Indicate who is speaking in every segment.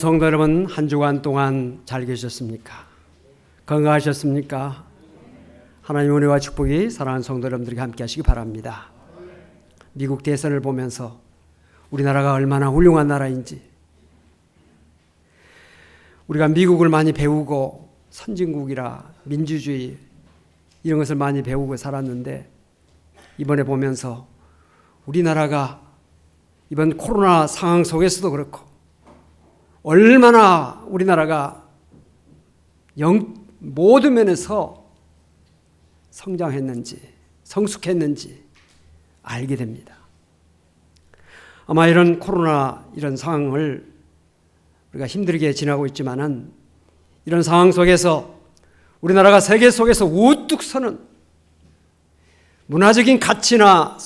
Speaker 1: 성도 여러분, 한 주간 동안 잘 계셨습니까? 건강하셨습니까? 하나님의 은혜와 축복이 사랑하는 성도 여러분들에게 함께 하시기 바랍니다. 미국 대선을 보면서 우리나라가 얼마나 훌륭한 나라인지, 우리가 미국을 많이 배우고 선진국이라 민주주의 이런 것을 많이 배우고 살았는데, 이번에 보면서 우리나라가 이번 코로나 상황 속에서도 그렇고 얼마나 우리나라가 모든 면에서 성장했는지 성숙했는지 알게 됩니다. 아마 이런 코로나 이런 상황을 우리가 힘들게 지나고 있지만은, 이런 상황 속에서 우리나라가 세계 속에서 우뚝 서는 문화적인 가치나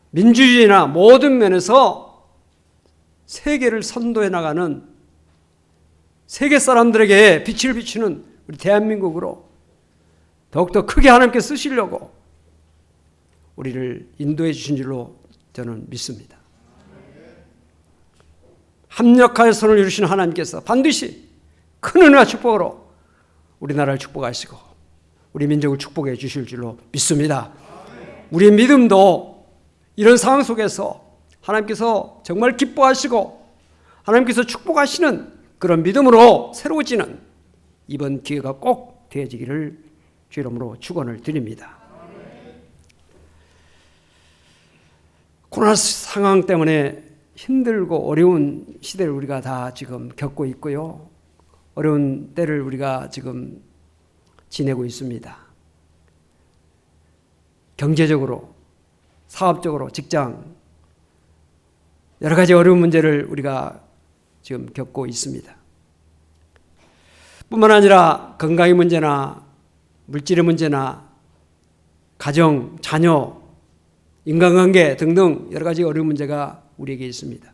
Speaker 1: 민주주의나 모든 면에서 세계를 선도해 나가는, 세계 사람들에게 빛을 비추는 우리 대한민국으로 더욱더 크게 하나님께 쓰시려고 우리를 인도해 주신 줄로 저는 믿습니다. 합력하여 손을 이루시는 하나님께서 반드시 큰 은혜와 축복으로 우리나라를 축복하시고 우리 민족을 축복해 주실 줄로 믿습니다. 우리의 믿음도 이런 상황 속에서 하나님께서 정말 기뻐하시고 하나님께서 축복하시는 그런 믿음으로 새로워지는 이번 기회가 꼭 되어지기를 주 이름으로 축원을 드립니다. 코로나 상황 때문에 힘들고 어려운 시대를 우리가 다 지금 겪고 있고요. 어려운 때를 우리가 지금 지내고 있습니다. 경제적으로, 사업적으로, 직장, 여러 가지 어려운 문제를 우리가 지금 겪고 있습니다. 뿐만 아니라 건강의 문제나 물질의 문제나 가정, 자녀, 인간관계 등등 여러 가지 어려운 문제가 우리에게 있습니다.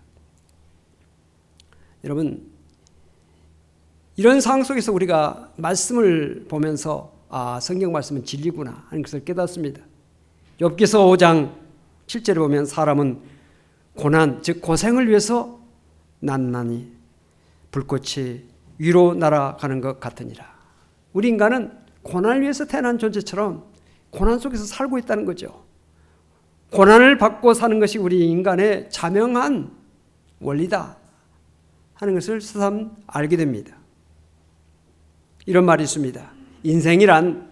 Speaker 1: 여러분, 이런 상황 속에서 우리가 말씀을 보면서 성경 말씀은 진리구나 하는 것을 깨닫습니다. 욥기서 5장 7절에 보면 사람은 고난, 즉 고생을 위해서 난나니 불꽃이 위로 날아가는 것 같으니라. 우리 인간은 고난을 위해서 태어난 존재처럼 고난 속에서 살고 있다는 거죠. 고난을 받고 사는 것이 우리 인간의 자명한 원리다 하는 것을 새삼 알게 됩니다. 이런 말이 있습니다. 인생이란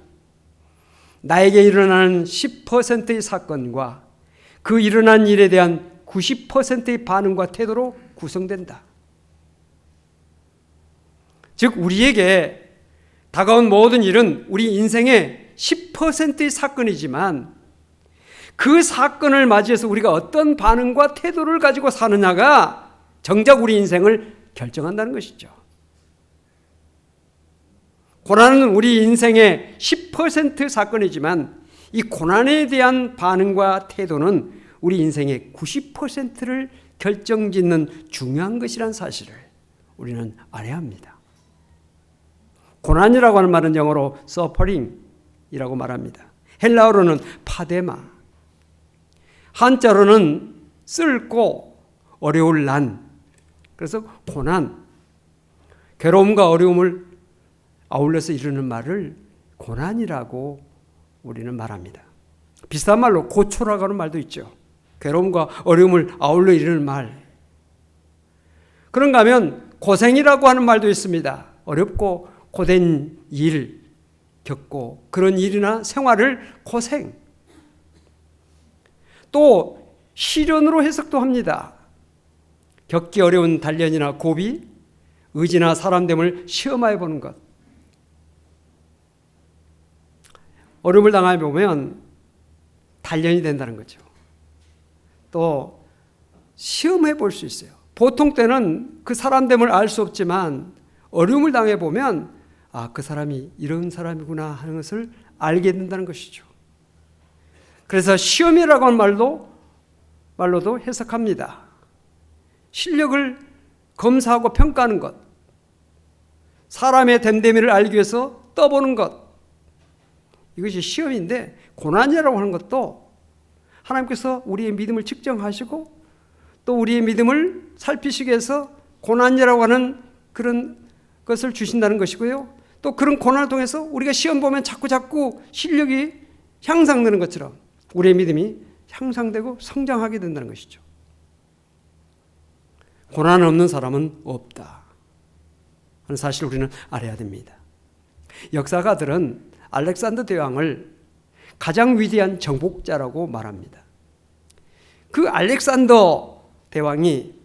Speaker 1: 나에게 일어나는 10%의 사건과 그 일어난 일에 대한 90%의 반응과 태도로 구성된다. 즉 우리에게 다가온 모든 일은 우리 인생의 10%의 사건이지만, 그 사건을 맞이해서 우리가 어떤 반응과 태도를 가지고 사느냐가 정작 우리 인생을 결정한다는 것이죠. 고난은 우리 인생의 10% 사건이지만 이 고난에 대한 반응과 태도는 우리 인생의 90%를 결정짓는 중요한 것이라는 사실을 우리는 알아야 합니다. 고난이라고 하는 말은 영어로 suffering이라고 말합니다. 헬라어로는 파데마, 한자로는 쓸고 어려울 난, 그래서 고난, 괴로움과 어려움을 아울러서 이루는 말을 고난이라고 우리는 말합니다. 비슷한 말로 고초라고 하는 말도 있죠. 괴로움과 어려움을 아울러 이루는 말. 그런가 하면 고생이라고 하는 말도 있습니다. 어렵고 고된 일 겪고 그런 일이나 생활을 고생. 또 시련으로 해석도 합니다. 겪기 어려운 단련이나 고비, 의지나 사람됨을 시험해 보는 것. 어려움을 당해 보면 단련이 된다는 거죠. 또 시험해 볼 수 있어요. 보통 때는 그 사람됨을 알 수 없지만 어려움을 당해 보면 그 사람이 이런 사람이구나 하는 것을 알게 된다는 것이죠. 그래서 시험이라고 하는 말로도 해석합니다. 실력을 검사하고 평가하는 것, 사람의 됨됨이를 알기 위해서 떠보는 것, 이것이 시험인데, 고난이라고 하는 것도 하나님께서 우리의 믿음을 측정하시고 또 우리의 믿음을 살피시기 위해서 고난이라고 하는 그런 것을 주신다는 것이고요. 또 그런 고난을 통해서 우리가 시험 보면 자꾸 실력이 향상되는 것처럼 우리의 믿음이 향상되고 성장하게 된다는 것이죠. 고난 없는 사람은 없다 하는 사실을 우리는 알아야 됩니다. 역사가들은 알렉산더 대왕을 가장 위대한 정복자라고 말합니다. 그 알렉산더 대왕이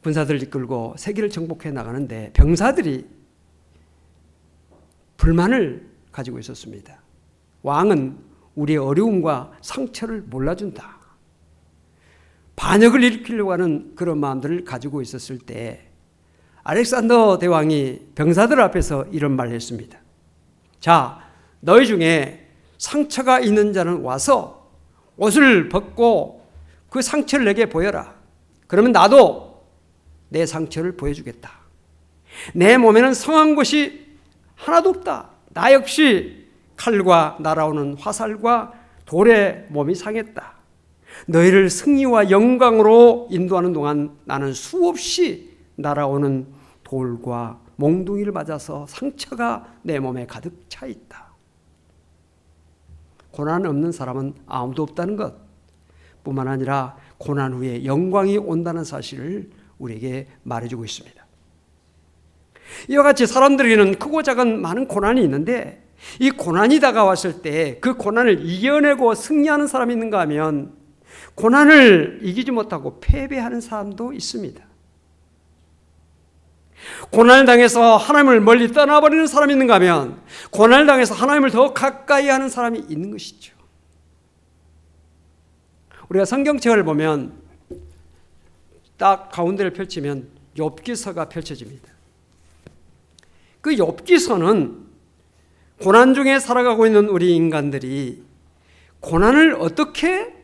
Speaker 1: 군사들을 이끌고 세계를 정복해 나가는데 병사들이 불만을 가지고 있었습니다. 왕은 우리의 어려움과 상처를 몰라준다. 반역을 일으키려고 하는 그런 마음들을 가지고 있었을 때 알렉산더 대왕이 병사들 앞에서 이런 말을 했습니다. 자, 너희 중에 상처가 있는 자는 와서 옷을 벗고 그 상처를 내게 보여라. 그러면 나도 내 상처를 보여주겠다. 내 몸에는 성한 곳이 하나도 없다. 나 역시 칼과 날아오는 화살과 돌에 몸이 상했다. 너희를 승리와 영광으로 인도하는 동안 나는 수없이 날아오는 돌과 몽둥이를 맞아서 상처가 내 몸에 가득 차 있다. 고난 없는 사람은 아무도 없다는 것 뿐만 아니라 고난 후에 영광이 온다는 사실을 우리에게 말해주고 있습니다. 이와 같이 사람들에게는 크고 작은 많은 고난이 있는데 이 고난이 다가왔을 때 그 고난을 이겨내고 승리하는 사람이 있는가 하면 고난을 이기지 못하고 패배하는 사람도 있습니다. 고난을 당해서 하나님을 멀리 떠나버리는 사람이 있는가 하면 고난을 당해서 하나님을 더 가까이 하는 사람이 있는 것이죠. 우리가 성경책을 보면 딱 가운데를 펼치면 욥기서가 펼쳐집니다. 그 욥기서는 고난 중에 살아가고 있는 우리 인간들이 고난을 어떻게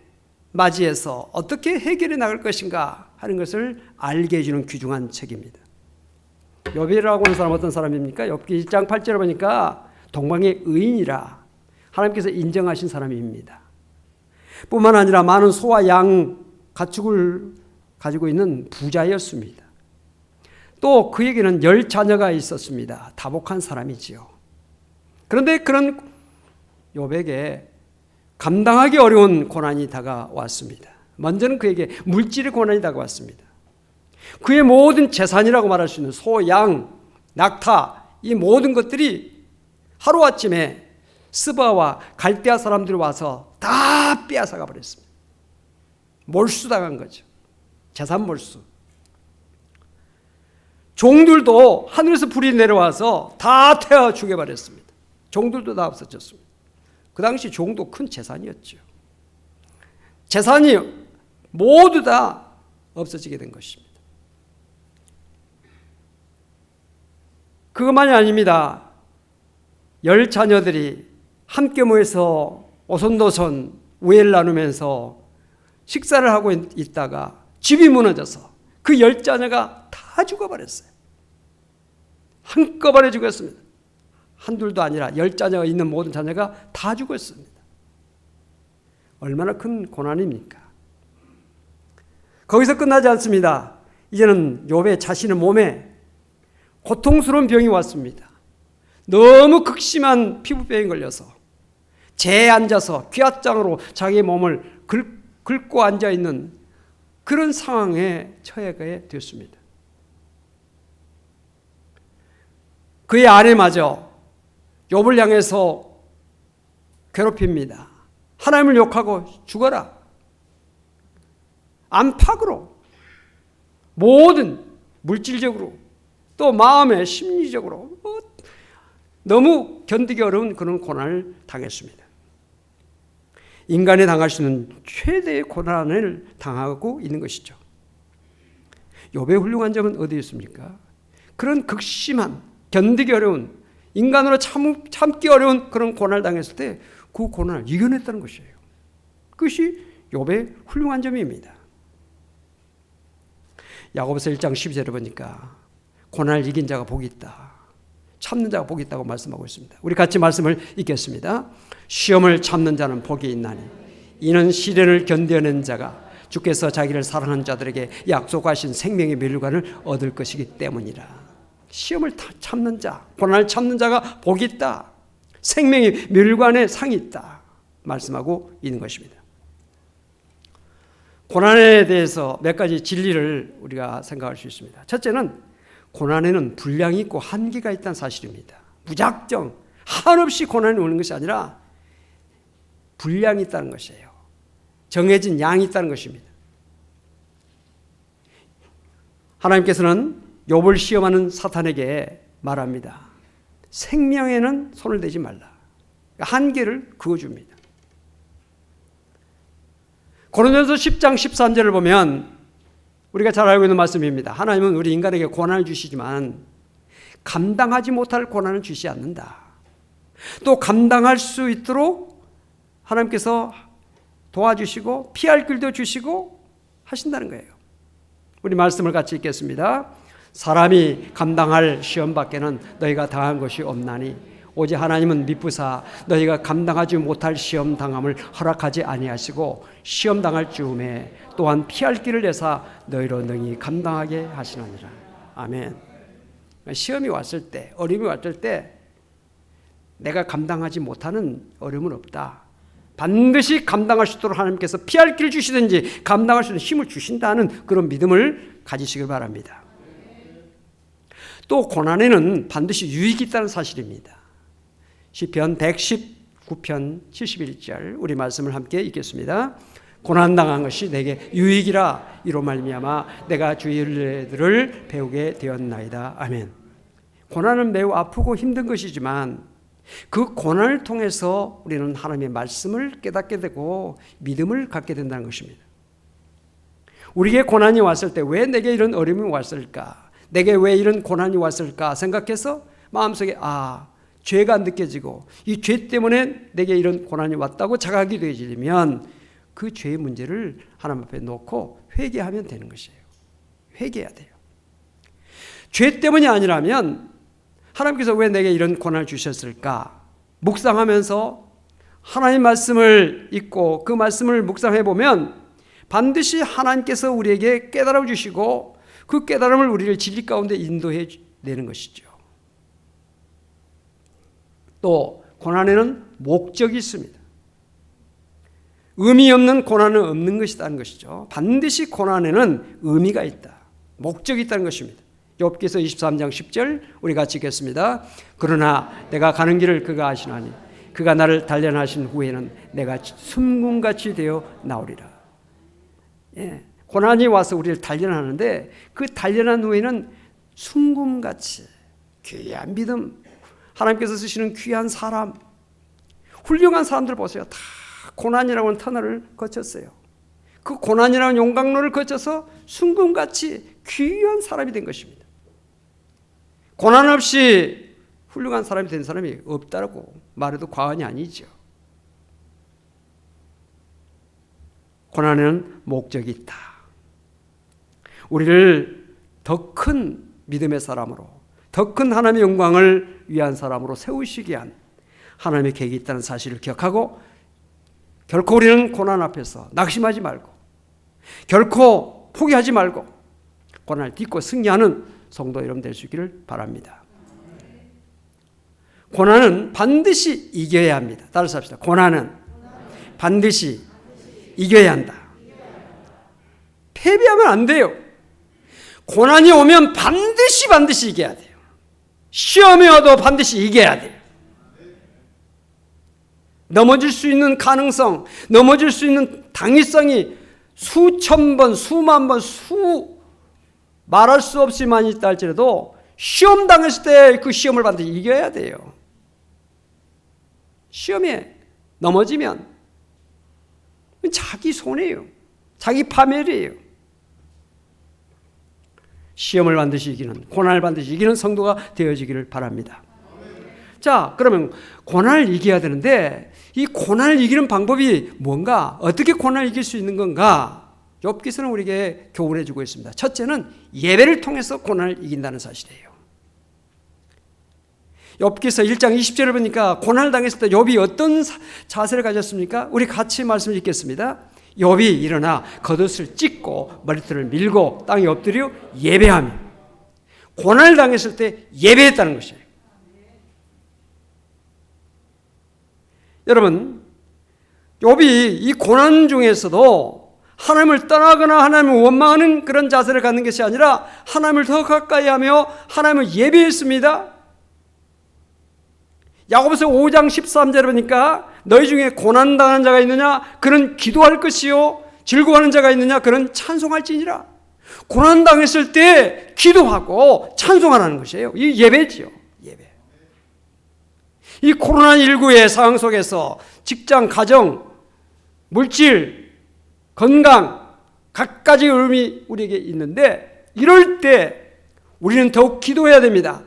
Speaker 1: 맞이해서 어떻게 해결해 나갈 것인가 하는 것을 알게 해주는 귀중한 책입니다. 욥이라고 하는 사람 어떤 사람입니까? 욥기 1장 8절에 보니까 동방의 의인이라 하나님께서 인정하신 사람입니다. 뿐만 아니라 많은 소와 양, 가축을 가지고 있는 부자였습니다. 또 그에게는 10자녀가 있었습니다. 다복한 사람이지요. 그런데 그런 욥에게 감당하기 어려운 고난이 다가왔습니다. 먼저는 그에게 물질의 고난이 다가왔습니다. 그의 모든 재산이라고 말할 수 있는 소, 양, 낙타 이 모든 것들이 하루아침에 스바와 갈대아 사람들이 와서 다 빼앗아가 버렸습니다. 몰수당한 거죠. 재산 몰수. 종들도 하늘에서 불이 내려와서 다 태워 죽여버렸습니다. 종들도 다 없어졌습니다. 그 당시 종도 큰 재산이었죠. 재산이 모두 다 없어지게 된 것입니다. 그것만이 아닙니다. 10자녀들이 함께 모여서 오손도손 우애를 나누면서 식사를 하고 있다가 집이 무너져서 그 10자녀가 다 죽어버렸어요. 한꺼번에 죽었습니다. 한둘도 아니라 10자녀가 있는 모든 자녀가 다 죽었습니다. 얼마나 큰 고난입니까? 거기서 끝나지 않습니다. 이제는 욥의 자신의 몸에 고통스러운 병이 왔습니다. 너무 극심한 피부병에 걸려서 재에 앉아서 귀앗장으로 자기 몸을 긁고 앉아있는 그런 상황에 처하게 됐습니다. 그의 아내마저 욥을 향해서 괴롭힙니다. 하나님을 욕하고 죽어라. 안팎으로 모든 물질적으로 또 마음의 심리적으로 너무 견디기 어려운 그런 고난을 당했습니다. 인간이 당할 수 있는 최대의 고난을 당하고 있는 것이죠. 욥의 훌륭한 점은 어디에 있습니까? 그런 극심한 견디기 어려운 인간으로 참기 어려운 그런 고난을 당했을 때 그 고난을 이겨냈다는 것이에요. 그것이 욥의 훌륭한 점입니다. 야고보서 1장 12절에 보니까 고난을 이긴 자가 복이 있다. 참는 자가 복이 있다고 말씀하고 있습니다. 우리 같이 말씀을 읽겠습니다. 시험을 참는 자는 복이 있나니 이는 시련을 견뎌낸 자가 주께서 자기를 사랑하는 자들에게 약속하신 생명의 멸류관을 얻을 것이기 때문이라. 시험을 참는 자, 고난을 참는 자가 복이 있다. 생명의 멸류관에 상이 있다. 말씀하고 있는 것입니다. 고난에 대해서 몇 가지 진리를 우리가 생각할 수 있습니다. 첫째는 고난에는 분량이 있고 한계가 있다는 사실입니다. 무작정 한없이 고난이 오는 것이 아니라 분량이 있다는 것이에요. 정해진 양이 있다는 것입니다. 하나님께서는 욥을 시험하는 사탄에게 말합니다. 생명에는 손을 대지 말라. 한계를 그어줍니다. 고린도전서 10장 13절을 보면 우리가 잘 알고 있는 말씀입니다. 하나님은 우리 인간에게 고난을 주시지만 감당하지 못할 고난을 주시지 않는다. 또 감당할 수 있도록 하나님께서 도와주시고 피할 길도 주시고 하신다는 거예요. 우리 말씀을 같이 읽겠습니다. 사람이 감당할 시험 밖에는 너희가 당한 것이 없나니 오직 하나님은 미쁘사 너희가 감당하지 못할 시험 당함을 허락하지 아니하시고 시험 당할 즈음에 또한 피할 길을 내사 너희로 능히 감당하게 하시느니라. 아멘. 시험이 왔을 때, 어려움이 왔을 때 내가 감당하지 못하는 어려움은 없다. 반드시 감당할 수 있도록 하나님께서 피할 길을 주시든지 감당할 수 있는 힘을 주신다는 그런 믿음을 가지시길 바랍니다. 또 고난에는 반드시 유익이 있다는 사실입니다. 시편 119편 71절 우리 말씀을 함께 읽겠습니다. 고난당한 것이 내게 유익이라 이로 말미암아 내가 주의 윤례들을 배우게 되었나이다. 아멘. 고난은 매우 아프고 힘든 것이지만 그 고난을 통해서 우리는 하나님의 말씀을 깨닫게 되고 믿음을 갖게 된다는 것입니다. 우리에게 고난이 왔을 때 왜 내게 이런 어려움이 왔을까? 내게 왜 이런 고난이 왔을까? 생각해서 마음속에 죄가 느껴지고 이 죄 때문에 내게 이런 고난이 왔다고 자각이 되어지면 그 죄의 문제를 하나님 앞에 놓고 회개하면 되는 것이에요. 회개해야 돼요. 죄 때문이 아니라면 하나님께서 왜 내게 이런 고난을 주셨을까? 묵상하면서 하나님 말씀을 읽고 그 말씀을 묵상해 보면 반드시 하나님께서 우리에게 깨달아 주시고 그 깨달음을 우리를 진리 가운데 인도해 내는 것이죠. 또 고난에는 목적이 있습니다. 의미 없는 고난은 없는 것이라는 것이죠. 반드시 고난에는 의미가 있다. 목적이 있다는 것입니다. 욥기서 23장 10절 우리 같이 읽겠습니다. 그러나 내가 가는 길을 그가 아시나니 그가 나를 단련하신 후에는 내가 숨금같이 되어 나오리라. 고난이 와서 우리를 단련하는데 그 단련한 후에는 숨금같이 귀한 믿음, 하나님께서 쓰시는 귀한 사람, 훌륭한 사람들 보세요. 다 고난이라고 하는 터널을 거쳤어요. 그 고난이라는 용광로를 거쳐서 순금같이 귀한 사람이 된 것입니다. 고난 없이 훌륭한 사람이 된 사람이 없다라고 말해도 과언이 아니죠. 고난에는 목적이 있다. 우리를 더 큰 믿음의 사람으로, 더 큰 하나님의 영광을 위한 사람으로 세우시기 위한 하나님의 계획이 있다는 사실을 기억하고 결코 우리는 고난 앞에서 낙심하지 말고 결코 포기하지 말고 고난을 딛고 승리하는 성도 여러분 될 수 있기를 바랍니다. 고난은 반드시 이겨야 합니다. 따라서 합시다. 고난은 반드시 이겨야 한다. 패배하면 안 돼요. 고난이 오면 반드시 이겨야 돼요. 시험이 와도 반드시 이겨야 돼요. 넘어질 수 있는 가능성, 넘어질 수 있는 당위성이 수천 번, 수만 번, 말할 수 없이 많이 있다 할지라도 시험 당했을 때 그 시험을 반드시 이겨야 돼요. 시험에 넘어지면 자기 손해예요. 자기 파멸이에요. 시험을 반드시 이기는, 고난을 반드시 이기는 성도가 되어지기를 바랍니다. 자, 그러면 고난을 이겨야 되는데 이 고난을 이기는 방법이 뭔가? 어떻게 고난을 이길 수 있는 건가? 욥기서는 우리에게 교훈해 주고 있습니다. 첫째는 예배를 통해서 고난을 이긴다는 사실이에요. 욥기서 1장 20절을 보니까 고난을 당했을 때 욥이 어떤 자세를 가졌습니까? 우리 같이 말씀을 읽겠습니다. 욥이 일어나 겉옷을 찢고 머리털을 밀고 땅에 엎드려 예배하며 고난을 당했을 때 예배했다는 것이에요. 여러분, 욥이 이 고난 중에서도 하나님을 떠나거나 하나님을 원망하는 그런 자세를 갖는 것이 아니라 하나님을 더 가까이 하며 하나님을 예배했습니다. 야고보서 5장 13절에 보니까 너희 중에 고난당하는 자가 있느냐? 그는 기도할 것이요. 즐거워하는 자가 있느냐? 그는 찬송할지니라. 고난당했을 때 기도하고 찬송하라는 것이에요. 이 예배지요. 예배. 이 코로나19의 상황 속에서 직장, 가정, 물질, 건강 각가지 어려움이 우리에게 있는데 이럴 때 우리는 더욱 기도해야 됩니다.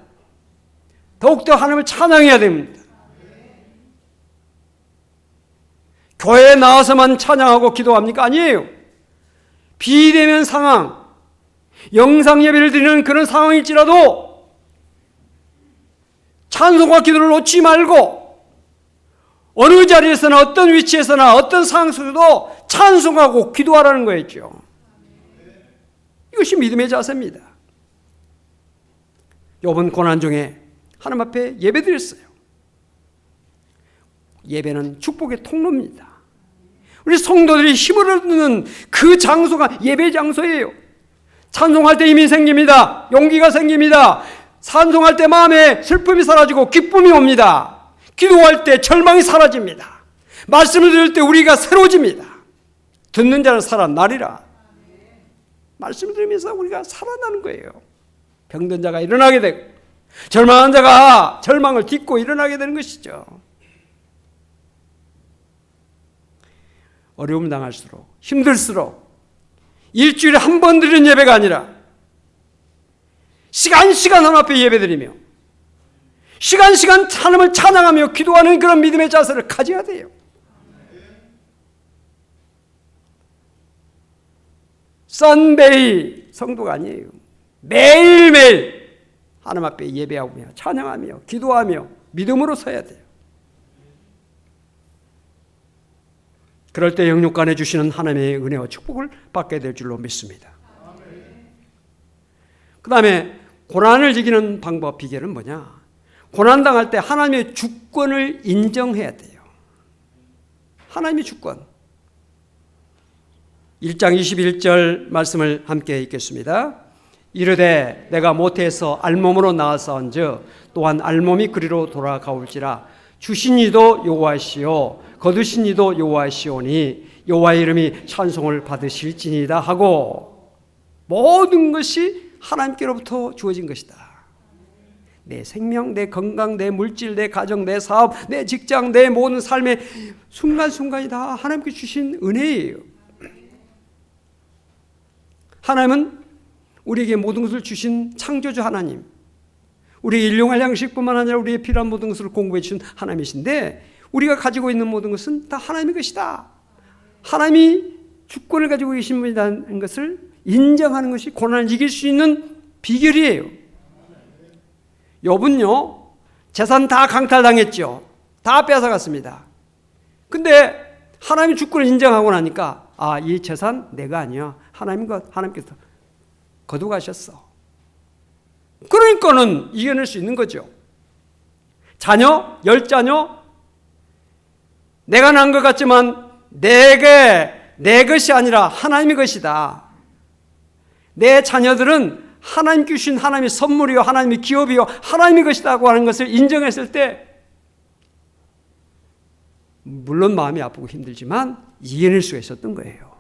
Speaker 1: 더욱더 하나님을 찬양해야 됩니다. 교회에 나와서만 찬양하고 기도합니까? 아니에요. 비대면 상황, 영상 예배를 드리는 그런 상황일지라도 찬송과 기도를 놓지 말고 어느 자리에서나 어떤 위치에서나 어떤 상황 속에도 찬송하고 기도하라는 거였죠. 이것이 믿음의 자세입니다. 욥은 고난 중에 하나님 앞에 예배드렸어요. 예배는 축복의 통로입니다. 우리 성도들이 힘을 얻는 그 장소가 예배 장소예요. 찬송할 때 힘이 생깁니다. 용기가 생깁니다. 찬송할 때 마음에 슬픔이 사라지고 기쁨이 옵니다. 기도할 때 절망이 사라집니다. 말씀을 들을 때 우리가 새로워집니다. 듣는 자는 살아나리라. 말씀을 들으면서 우리가 살아나는 거예요. 병든 자가 일어나게 되고 절망한 자가 절망을 딛고 일어나게 되는 것이죠. 어려움 당할수록 힘들수록 일주일에 한 번 드리는 예배가 아니라 시간 하나님 앞에 예배드리며 시간 하나님을 찬양하며 기도하는 그런 믿음의 자세를 가져야 돼요. 썬데이 성도가 아니에요. 매일매일 하나님 앞에 예배하며 찬양하며 기도하며 믿음으로 서야 돼요. 그럴 때 영육간에 주시는 하나님의 은혜와 축복을 받게 될 줄로 믿습니다. 그 다음에 고난을 이기는 방법 비결은 뭐냐? 고난당할 때 하나님의 주권을 인정해야 돼요. 하나님의 주권. 1장 21절 말씀을 함께 읽겠습니다. 이르되 내가 모태에서 알몸으로 나아서온즉 또한 알몸이 그리로 돌아가올지라 주신 이도 여호와시요 거두신 이도 여호와시오니 여호와의 이름이 찬송을 받으실지니이다 하고 모든 것이 하나님께로부터 주어진 것이다. 내 생명, 내 건강, 내 물질, 내 가정, 내 사업, 내 직장, 내 모든 삶의 순간순간이 다 하나님께 주신 은혜예요. 하나님은 우리에게 모든 것을 주신 창조주 하나님, 우리의 일용할 양식뿐만 아니라 우리의 필요한 모든 것을 공급해 주신 하나님이신데 우리가 가지고 있는 모든 것은 다 하나님의 것이다. 하나님이 주권을 가지고 계신 분이라는 것을 인정하는 것이 고난을 이길 수 있는 비결이에요. 욥은요, 재산 다 강탈당했죠. 다 뺏어갔습니다. 근데 하나님의 주권을 인정하고 나니까 이 재산 내가 아니야. 하나님께서 거두가셨어. 그러니까는 이겨낼 수 있는 거죠. 자녀, 10자녀, 내가 난 것 같지만 내 것이 아니라 하나님의 것이다. 내 자녀들은 하나님께 주신 하나님의 선물이요, 하나님의 기업이요, 하나님의 것이라고 하는 것을 인정했을 때 물론 마음이 아프고 힘들지만 이겨낼 수가 있었던 거예요.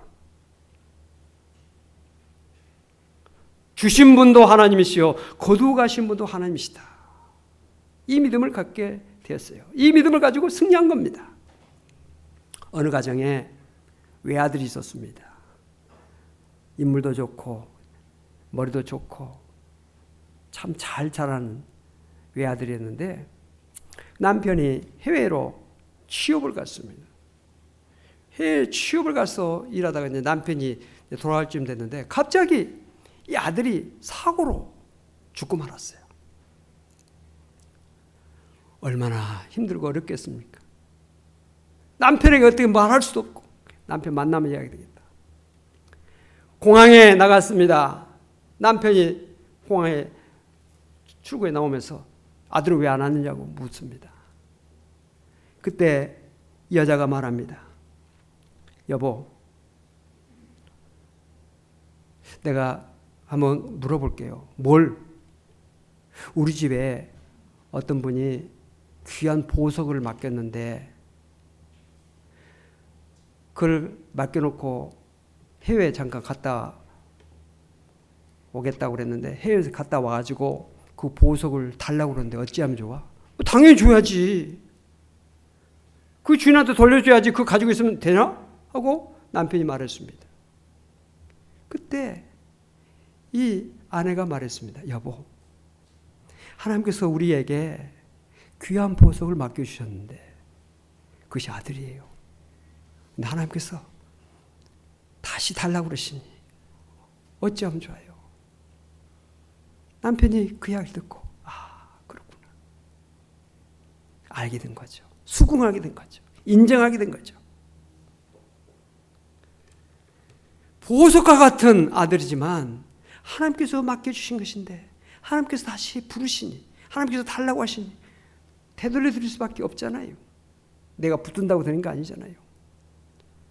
Speaker 1: 주신 분도 하나님이시요 거두어 가신 분도 하나님이시다. 이 믿음을 갖게 되었어요. 이 믿음을 가지고 승리한 겁니다. 어느 가정에 외아들이 있었습니다. 인물도 좋고 머리도 좋고 참 잘 자라는 외아들이었는데 남편이 해외로 취업을 갔습니다. 해외 취업을 가서 일하다가 이제 남편이 돌아갈 쯤 됐는데 갑자기 이 아들이 사고로 죽고 말았어요. 얼마나 힘들고 어렵겠습니까? 남편에게 어떻게 말할 수도 없고 남편 만나면 이야기 되겠다. 공항에 나갔습니다. 남편이 공항에 출구에 나오면서 아들은 왜 안 왔느냐고 묻습니다. 그때 여자가 말합니다. 여보, 내가 한번 물어볼게요. 뭘? 우리 집에 어떤 분이 귀한 보석을 맡겼는데 그걸 맡겨놓고 해외에 잠깐 갔다 오겠다고 그랬는데 해외에서 갔다 와가지고 그 보석을 달라고 그러는데 어찌하면 좋아? 당연히 줘야지. 그 주인한테 돌려줘야지. 그거 가지고 있으면 되나? 하고 남편이 말했습니다. 그때 이 아내가 말했습니다. 여보, 하나님께서 우리에게 귀한 보석을 맡겨주셨는데 그것이 아들이에요. 근데 하나님께서 다시 달라고 그러시니 어찌하면 좋아요? 남편이 그 이야기를 듣고 그렇구나. 알게 된 거죠. 수긍하게 된 거죠. 인정하게 된 거죠. 보석과 같은 아들이지만 하나님께서 맡겨주신 것인데 하나님께서 다시 부르시니 하나님께서 달라고 하시니 되돌려 드릴 수밖에 없잖아요. 내가 붙든다고 되는 거 아니잖아요.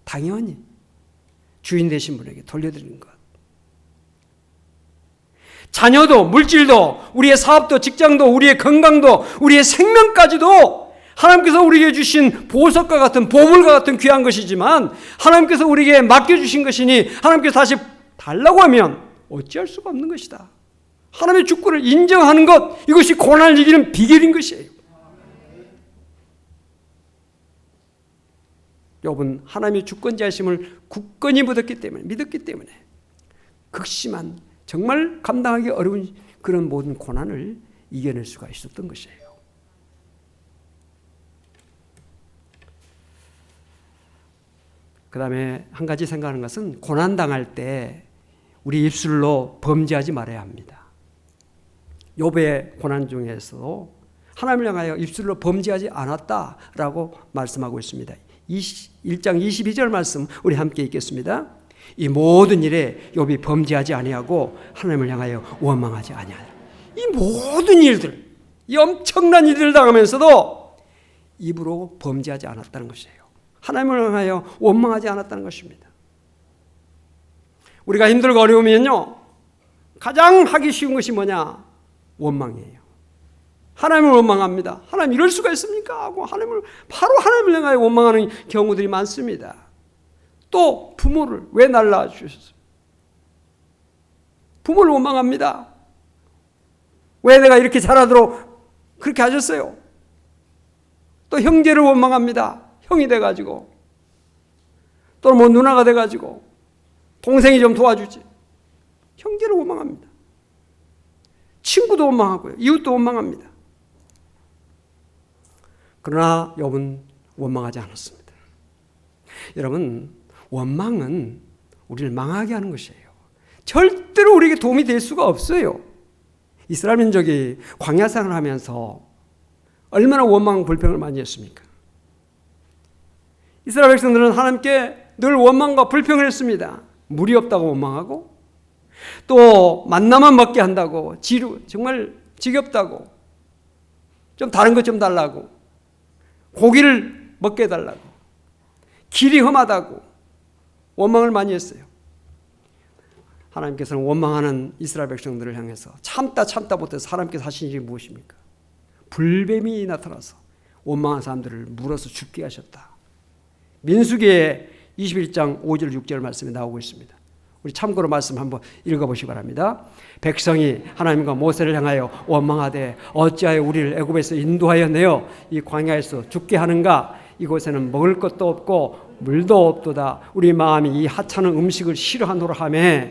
Speaker 1: 당연히 주인 되신 분에게 돌려드리는 것. 자녀도 물질도 우리의 사업도 직장도 우리의 건강도 우리의 생명까지도 하나님께서 우리에게 주신 보석과 같은 보물과 같은 귀한 것이지만 하나님께서 우리에게 맡겨주신 것이니 하나님께서 다시 달라고 하면 어찌할 수가 없는 것이다. 하나님의 주권을 인정하는 것, 이것이 고난을 이기는 비결인 것이에요. 욥은 하나님의 주권자이심을 굳건히 믿었기 때문에 극심한 정말 감당하기 어려운 그런 모든 고난을 이겨낼 수가 있었던 것이에요. 그 다음에 한 가지 생각하는 것은 고난당할 때 우리 입술로 범죄하지 말아야 합니다. 욥의 고난 중에서도 하나님을 향하여 입술로 범죄하지 않았다라고 말씀하고 있습니다. 1장 22절 말씀 우리 함께 읽겠습니다. 이 모든 일에 욥이 범죄하지 아니하고 하나님을 향하여 원망하지 아니하라. 이 모든 일들, 이 엄청난 일들을 당하면서도 입으로 범죄하지 않았다는 것이에요. 하나님을 향하여 원망하지 않았다는 것입니다. 우리가 힘들고 어려우면요, 가장 하기 쉬운 것이 뭐냐? 원망이에요. 하나님을 원망합니다. 하나님 이럴 수가 있습니까? 하고 바로 하나님을 향하여 원망하는 경우들이 많습니다. 또 부모를 왜 날라주셨어요? 부모를 원망합니다. 왜 내가 이렇게 자라도록 그렇게 하셨어요? 또 형제를 원망합니다. 형이 돼가지고 또는 뭐 누나가 돼가지고 동생이 좀 도와주지. 형제를 원망합니다. 친구도 원망하고요. 이웃도 원망합니다. 그러나 욥은 원망하지 않았습니다. 여러분, 원망은 우리를 망하게 하는 것이에요. 절대로 우리에게 도움이 될 수가 없어요. 이스라엘 민족이 광야 생활을 하면서 얼마나 원망 불평을 많이 했습니까? 이스라엘 백성들은 하나님께 늘 원망과 불평을 했습니다. 물이 없다고 원망하고 또 만나만 먹게 한다고 정말 지겹다고 좀 다른 것 좀 달라고 고기를 먹게 해달라고 길이 험하다고 원망을 많이 했어요. 하나님께서는 원망하는 이스라엘 백성들을 향해서 참다 못해서 하나님께서 하신 일이 무엇입니까? 불뱀이 나타나서 원망한 사람들을 물어서 죽게 하셨다. 민수기의 21장 5절 6절 말씀이 나오고 있습니다. 우리 참고로 말씀 한번 읽어보시기 바랍니다. 백성이 하나님과 모세를 향하여 원망하되 어찌하여 우리를 애굽에서 인도하여 내어 이 광야에서 죽게 하는가? 이곳에는 먹을 것도 없고 물도 없도다. 우리 마음이 이 하찮은 음식을 싫어하노라 하며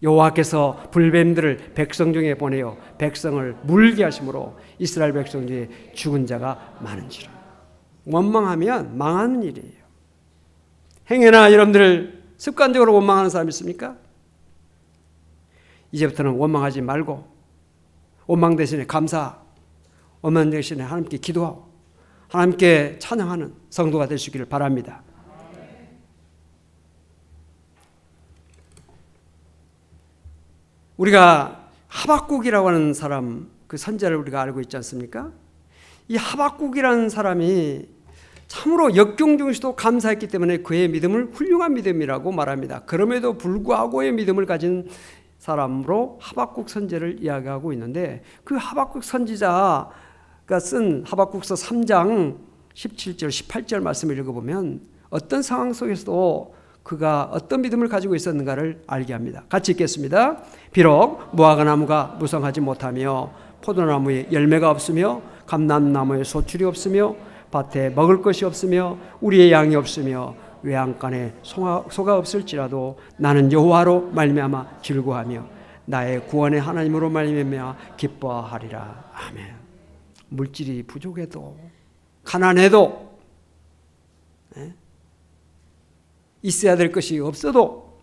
Speaker 1: 여호와께서 불뱀들을 백성 중에 보내어 백성을 물게 하심으로 이스라엘 백성 중에 죽은 자가 많은지라. 원망하면 망하는 일이에요. 행여나 여러분들 습관적으로 원망하는 사람 있습니까? 이제부터는 원망하지 말고 원망 대신에 감사, 원망 대신에 하나님께 기도하고 하나님께 찬양하는 성도가 될 수 있기를 바랍니다. 우리가 하박국이라고 하는 사람, 그 선지자를 우리가 알고 있지 않습니까? 이 하박국이라는 사람이 참으로 역경중에서도 감사했기 때문에 그의 믿음을 훌륭한 믿음이라고 말합니다. 그럼에도 불구하고의 믿음을 가진 사람으로 하박국 선지자를 이야기하고 있는데, 그 하박국 선지자가 쓴 하박국서 3장 17절 18절 말씀을 읽어보면 어떤 상황 속에서도 그가 어떤 믿음을 가지고 있었는가를 알게 합니다. 같이 읽겠습니다. 비록 무화과나무가 무성하지 못하며 포도나무에 열매가 없으며 감람나무에 소출이 없으며 밭에 먹을 것이 없으며 우리의 양이 없으며 외양간에 소가 없을지라도 나는 여호와로 말미암아 즐거워하며 나의 구원의 하나님으로 말미암아 기뻐하리라. 아멘. 물질이 부족해도 가난해도 있어야 될 것이 없어도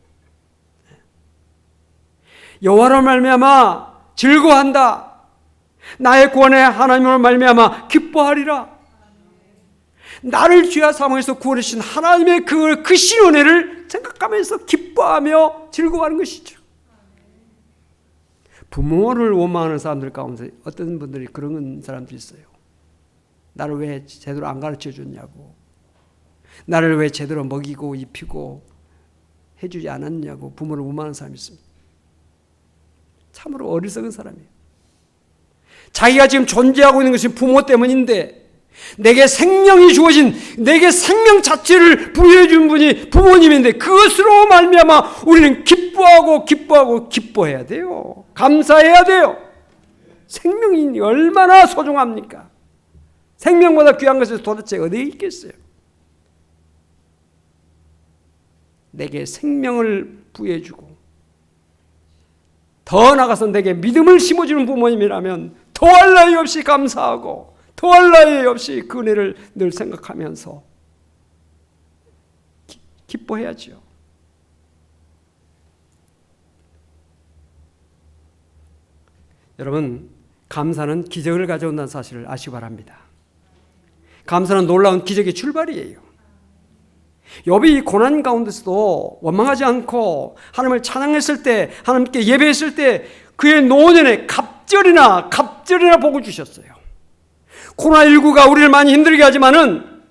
Speaker 1: 여호와로 말미암아 즐거워한다. 나의 구원의 하나님으로 말미암아 기뻐하리라. 나를 죄악 사망에서 구원해 주신 하나님의 그 크신 은혜를 생각하면서 기뻐하며 즐거워하는 것이죠. 부모를 원망하는 사람들 가운데 어떤 분들이 그런 사람들이 있어요. 나를 왜 제대로 안 가르쳐 줬냐고, 나를 왜 제대로 먹이고 입히고 해주지 않았냐고 부모를 원망하는 사람이 있습니다. 참으로 어리석은 사람이에요. 자기가 지금 존재하고 있는 것이 부모 때문인데, 내게 생명이 주어진, 내게 생명 자체를 부여해 준 분이 부모님인데 그것으로 말미암아 우리는 기뻐해야 돼요. 감사해야 돼요. 생명이 얼마나 소중합니까? 생명보다 귀한 것이 도대체 어디에 있겠어요? 내게 생명을 부여해 주고 더 나아가서 내게 믿음을 심어주는 부모님이라면 더할 나위 없이 감사하고 더할 나위 없이 그 은혜를 늘 생각하면서 기뻐해야죠. 여러분, 감사는 기적을 가져온다는 사실을 아시기 바랍니다. 감사는 놀라운 기적의 출발이에요. 욥이 고난 가운데서도 원망하지 않고 하나님을 찬양했을 때, 하나님께 예배했을 때 그의 노년에 갑절이나 복을 주셨어요. 코로나19가 우리를 많이 힘들게 하지만은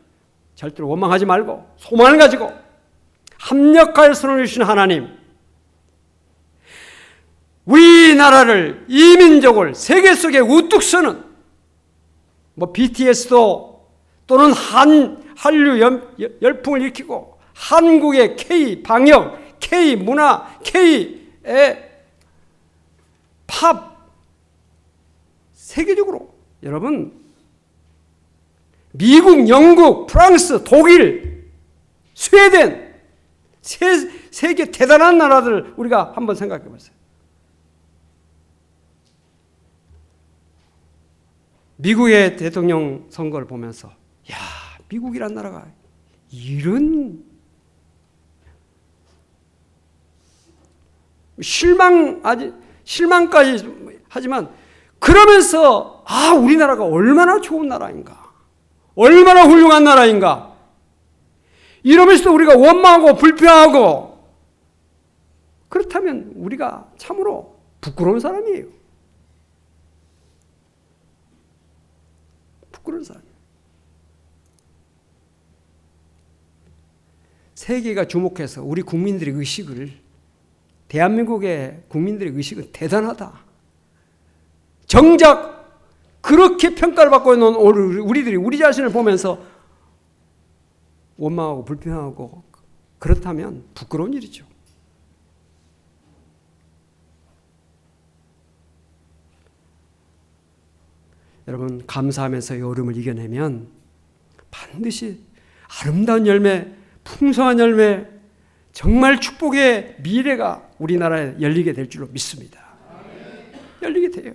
Speaker 1: 절대로 원망하지 말고 소망을 가지고 합력하여 선을 주신 하나님, 우리나라를, 이 민족을 세계 속에 우뚝 서는 BTS도 또는 한류 열풍을 일으키고 한국의 K-방역, K-문화, K-팝 세계적으로, 여러분, 미국, 영국, 프랑스, 독일, 스웨덴, 세계 대단한 나라들 우리가 한번 생각해 보세요. 미국의 대통령 선거를 보면서 야, 미국이란 나라가 이런 실망까지 하지만 그러면서 우리나라가 얼마나 좋은 나라인가, 얼마나 훌륭한 나라인가, 이러면서도 우리가 원망하고 불평하고, 그렇다면 우리가 참으로 부끄러운 사람이에요. 부끄러운 사람. 세계가 주목해서 우리 국민들의 의식을, 대한민국의 국민들의 의식은 대단하다, 정작 그렇게 평가를 받고 있는 우리들이 우리 자신을 보면서 원망하고 불평하고, 그렇다면 부끄러운 일이죠. 여러분, 감사하면서 어려움을 이겨내면 반드시 아름다운 열매, 풍성한 열매, 정말 축복의 미래가 우리나라에 열리게 될 줄로 믿습니다. 열리게 돼요.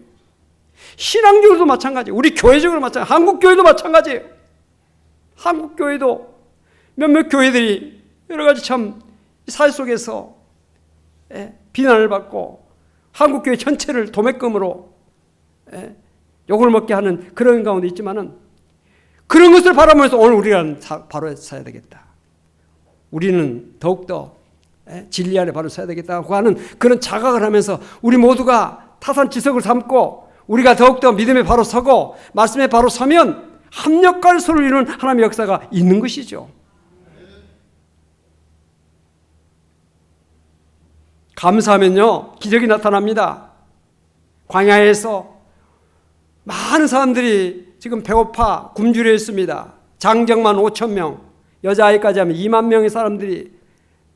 Speaker 1: 신앙적으로도 마찬가지예요. 우리 교회적으로 마찬가지예요. 한국교회도 마찬가지예요. 한국교회도 몇몇 교회들이 여러 가지 참 사회 속에서 비난을 받고 한국교회 전체를 도매금으로 욕을 먹게 하는 그런 가운데 있지만은, 그런 것을 바라보면서 오늘 우리는 바로 서야 되겠다. 우리는 더욱더 진리 안에 바로 서야 되겠다고 하는 그런 자각을 하면서 우리 모두가 타산지석을 삼고 우리가 더욱더 믿음에 바로 서고 말씀에 바로 서면 합력과 서로 이루는 하나님의 역사가 있는 것이죠. 감사하면요 기적이 나타납니다. 광야에서 많은 사람들이 지금 배고파 굶주려 있습니다. 장정만 5천 명, 여자아이까지 하면 2만 명의 사람들이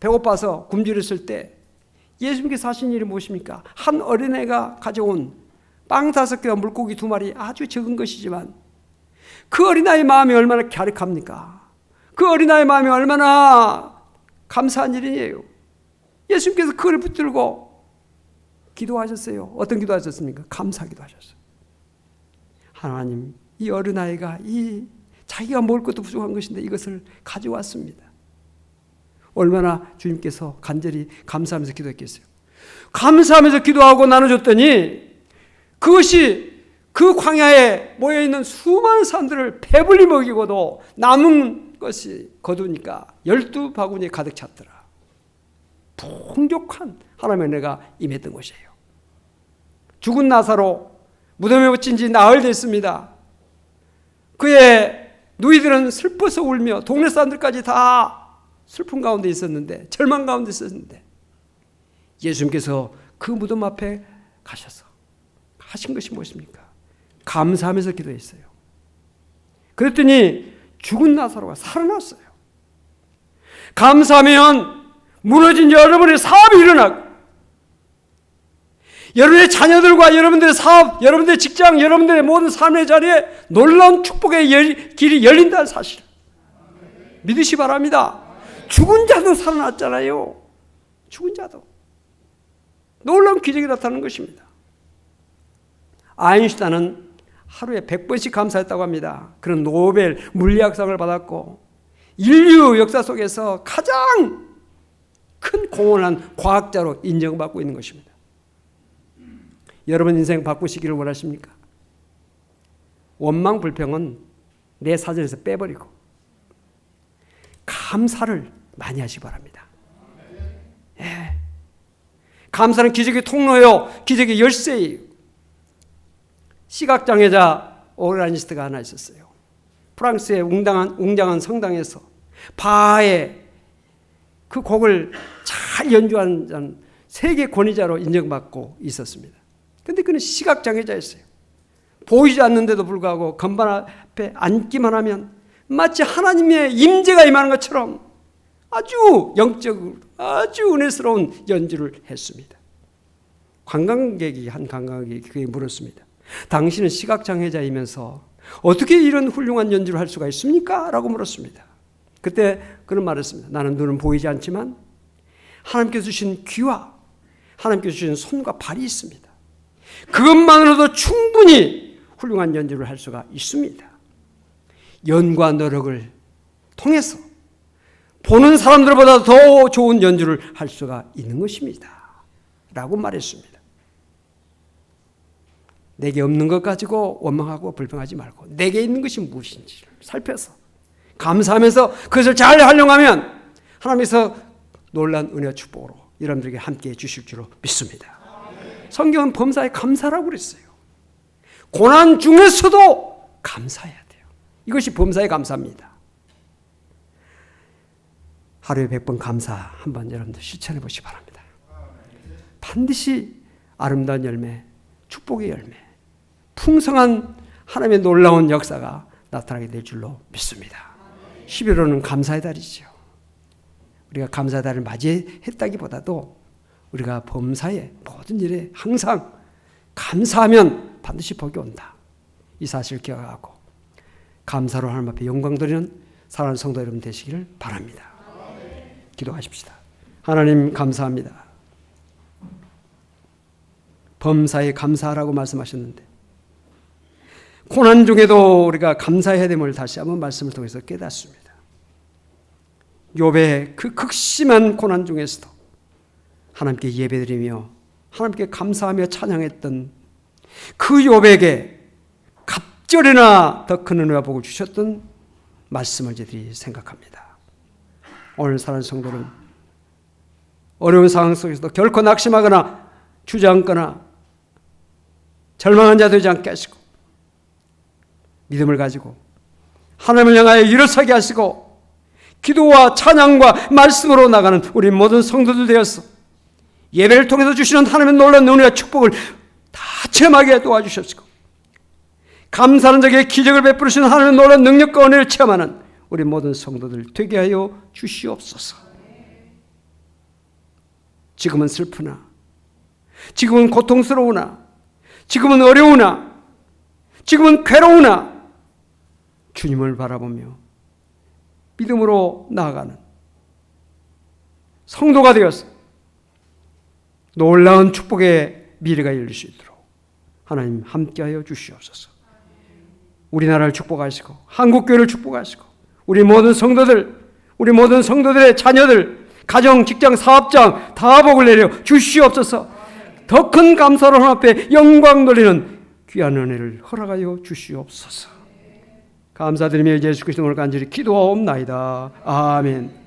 Speaker 1: 배고파서 굶주렸을 때 예수님께서 하신 일이 무엇입니까? 한 어린애가 가져온 빵 5개와 물고기 2마리, 아주 적은 것이지만 그 어린아이의 마음이 얼마나 갸륵합니까? 그 어린아이의 마음이 얼마나 감사한 일이에요. 예수님께서 그걸 붙들고 기도하셨어요. 어떤 기도하셨습니까? 감사 기도하셨어요. 하나님, 이 어린아이가 자기가 먹을 것도 부족한 것인데 이것을 가져왔습니다. 얼마나 주님께서 간절히 감사하면서 기도했겠어요. 감사하면서 기도하고 나눠줬더니 그것이 그 광야에 모여있는 수많은 사람들을 배불리 먹이고도 남은 것이 거두니까 12바구니에 가득 찼더라. 풍족한 하나님의 은혜가 임했던 것이에요. 죽은 나사로 무덤에 묻힌 지 나흘 됐습니다. 그의 누이들은 슬퍼서 울며 동네 사람들까지 다 슬픔 가운데 있었는데, 절망 가운데 있었는데 예수님께서 그 무덤 앞에 가셔서 하신 것이 무엇입니까? 감사하면서 기도했어요. 그랬더니 죽은 나사로가 살아났어요. 감사하면 무너진 여러분의 사업이 일어나고, 여러분의 자녀들과 여러분들의 사업, 여러분들의 직장, 여러분들의 모든 삶의 자리에 놀라운 축복의 길이 열린다는 사실 믿으시 바랍니다. 죽은 자도 살아났잖아요. 죽은 자도. 놀라운 기적이 나타나는 것입니다. 아인슈타인은 하루에 100번씩 감사했다고 합니다. 그런 노벨 물리학상을 받았고 인류 역사 속에서 가장 큰 공헌한 과학자로 인정받고 있는 것입니다. 여러분 인생 바꾸시기를 원하십니까? 원망 불평은 내 사전에서 빼버리고 감사를 많이 하시기 바랍니다. 예. 감사는 기적의 통로요, 기적의 열쇠예요. 시각장애자 오르가니스트가 하나 있었어요. 프랑스의 웅장한 성당에서 바하의 그 곡을 잘 연주한 세계 권위자로 인정받고 있었습니다. 그런데 그는 시각장애자였어요. 보이지 않는데도 불구하고 건반 앞에 앉기만 하면 마치 하나님의 임재가 임하는 것처럼 아주 영적으로 아주 은혜스러운 연주를 했습니다. 한 관광객이 그에게 물었습니다. 당신은 시각장애자이면서 어떻게 이런 훌륭한 연주를 할 수가 있습니까? 라고 물었습니다. 그때 그는 말했습니다. 나는 눈은 보이지 않지만 하나님께서 주신 귀와 하나님께서 주신 손과 발이 있습니다. 그것만으로도 충분히 훌륭한 연주를 할 수가 있습니다. 연과 노력을 통해서 보는 사람들보다 더 좋은 연주를 할 수가 있는 것입니다. 라고 말했습니다. 내게 없는 것 가지고 원망하고 불평하지 말고 내게 있는 것이 무엇인지를 살펴서 감사하면서 그것을 잘 활용하면 하나님께서 놀라운 은혜와 축복으로 여러분들에게 함께해 주실 줄로 믿습니다. 성경은 범사에 감사라고 그랬어요. 고난 중에서도 감사해야 돼요. 이것이 범사의 감사입니다. 하루에 100번 감사 한번 여러분들 실천해 보시기 바랍니다. 반드시 아름다운 열매, 축복의 열매, 풍성한 하나님의 놀라운 역사가 나타나게 될 줄로 믿습니다. 11월은 감사의 달이죠. 우리가 감사의 달을 맞이했다기보다도 우리가 범사의 모든 일에 항상 감사하면 반드시 복이 온다. 이 사실을 기억하고 감사로 하나님 앞에 영광 드리는 사랑하는 성도 여러분 되시기를 바랍니다. 기도하십시다. 하나님 감사합니다. 범사에 감사하라고 말씀하셨는데 고난 중에도 우리가 감사해야 됨을 다시 한번 말씀을 통해서 깨닫습니다. 욥의 그 극심한 고난 중에서도 하나님께 예배드리며 하나님께 감사하며 찬양했던 그 욥에게 갑절이나 더 큰 은혜와 복을 주셨던 말씀을 저희들이 생각합니다. 오늘 사랑하는 성도는 어려운 상황 속에서도 결코 낙심하거나 주저앉거나 절망한 자 되지 않게 하시고 믿음을 가지고 하나님을 향하여 일어서게 하시고 기도와 찬양과 말씀으로 나가는 우리 모든 성도들 되어서 예배를 통해서 주시는 하나님의 놀라운 은혜와 축복을 다 체험하게 도와주시옵시고 감사하는 자에게 기적을 베푸시는 하나님의 놀라운 능력과 은혜를 체험하는 우리 모든 성도들 되게 하여 주시옵소서. 지금은 슬프나 지금은 고통스러우나 지금은 어려우나 지금은 괴로우나 주님을 바라보며 믿음으로 나아가는 성도가 되어서 놀라운 축복의 미래가 열릴 수 있도록 하나님 함께하여 주시옵소서. 우리나라를 축복하시고 한국교회를 축복하시고 우리 모든 성도들의 자녀들, 가정, 직장, 사업장 다 복을 내려 주시옵소서. 더 큰 감사로 하나님 앞에 영광 돌리는 귀한 은혜를 허락하여 주시옵소서. 감사드리며 예수 그리스도 오늘 간절히 기도하옵나이다. 아멘.